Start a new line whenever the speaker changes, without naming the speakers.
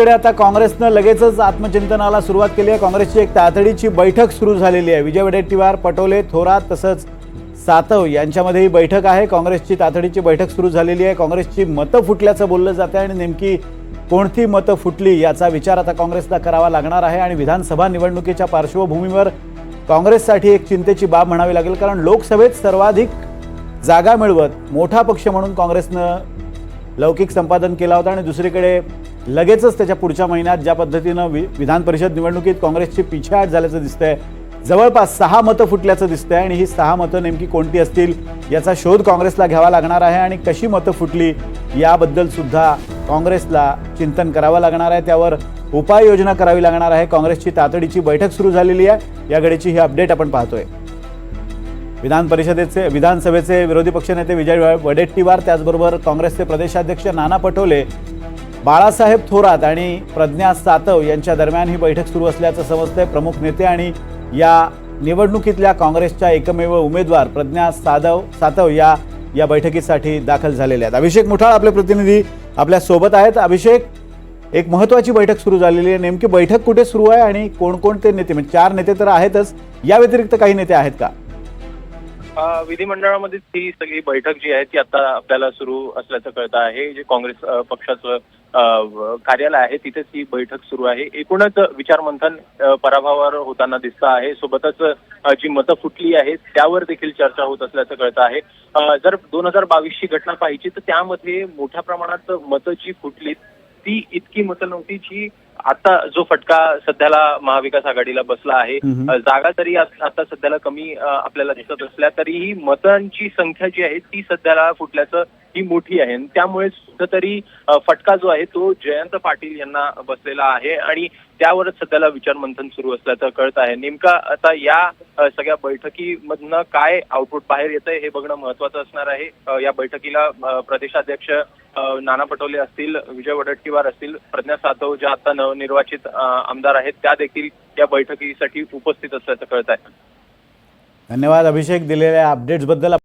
कडे आता काँग्रेसनं लगेचच आत्मचिंतनाला सुरुवात केली आहे। काँग्रेसची एक तातडीची बैठक सुरू झालेली आहे। विजय वडेट्टीवार, पटोले, थोरात तसंच सातव यांच्यामध्ये ही बैठक आहे। काँग्रेसची तातडीची बैठक सुरू झालेली आहे। काँग्रेसची मतं फुटल्याचं बोललं जातं आणि नेमकी कोणती मतं फुटली याचा विचार आता काँग्रेसला करावा लागणार आहे। आणि विधानसभा निवडणुकीच्या पार्श्वभूमीवर काँग्रेससाठी एक चिंतेची बाब म्हणावी लागेल, कारण लोकसभेत सर्वाधिक जागा मिळवत मोठा पक्ष म्हणून काँग्रेसनं लौकिक संपादन केला होता आणि दुसरीकडे लगेचच त्याच्या पुढच्या महिन्यात ज्या पद्धतीनं विधान परिषद निवडणुकीत काँग्रेसची पिछेहाट झाल्याचं दिसतंय, जवळपास 6 मतं फुटल्याचं दिसतंय आणि ही 6 मतं नेमकी कोणती असतील याचा शोध काँग्रेसला घ्यावा लागणार आहे। आणि कशी मतं फुटली याबद्दल सुद्धा काँग्रेसला चिंतन करावं लागणार आहे, त्यावर उपाययोजना करावी लागणार आहे। काँग्रेसची तातडीची बैठक सुरू झालेली आहे। या घडीची ही अपडेट आपण पाहतोय। विधानसभेचे विरोधी पक्षनेते विजय वडेट्टीवार, त्याचबरोबर काँग्रेसचे प्रदेशाध्यक्ष नाना पटोले, बाळासाहेब थोरात आणि प्रज्ञा सातव यांच्या दरम्यान ही बैठक सुरू असल्याचं समजतंय। प्रमुख नेते आणि या निवडणुकीतल्या काँग्रेसच्या एकमेव उमेदवार प्रज्ञा सातव या बैठकीसाठी दाखल झालेले आहेत। अभिषेक मुठाळ आपले प्रतिनिधी आपल्या सोबत आहेत। अभिषेक, एक महत्त्वाची बैठक सुरू झालेली आहे, नेमकी बैठक कुठे सुरू आहे आणि कोणकोणते नेते, म्हणजे 4 नेते तर आहेतच, या व्यतिरिक्त काही नेते आहेत का?
विधिमंडळामध्ये ही सगळी बैठक जी आहे ती आता आपल्याला सुरू असल्याचं कळतं आहे। जे काँग्रेस पक्षाचं कार्यालय आहे तिथेच ही बैठक सुरू आहे। एकूणच विचारमंथन पराभवावर होताना दिसतं आहे। सोबतच जी मतं फुटली आहेत त्यावर देखील चर्चा होत असल्याचं कळतं आहे। जर 2022 ची घटना पाहिजे तर त्यामध्ये मोठ्या प्रमाणात मतं जी फुटली ती इतकी मतं नव्हती जी आता जो फटका सध्याला महाविकास आघाडीला बसला आहे। जागा तरी आता सध्याला कमी आपल्याला दिसत असल्या तरीही मतांची संख्या जी आहे ती सध्याला फुटल्याचं ही मोठी आहे। त्यामुळे कुठंतरी फटका जो आहे तो जयंत पाटील यांना बसलेला आहे आणि त्यावरच सध्याला विचारमंथन सुरू असल्याचं कळत आहे। नेमका आता या सगळ्या बैठकीमधनं काय आउटपुट बाहेर येतंय हे बघणं महत्वाचं असणार आहे। या बैठकीला प्रदेशाध्यक्ष नाना पटोले असतील, विजय वडेट्टीवार असतील, प्रज्ञा सातव ज्या आता नवनिर्वाचित आमदार आहेत त्या देखील या बैठकीसाठी उपस्थित असल्याचं कळत आहे।
धन्यवाद अभिषेक, दिलेल्या अपडेट्स बद्दल।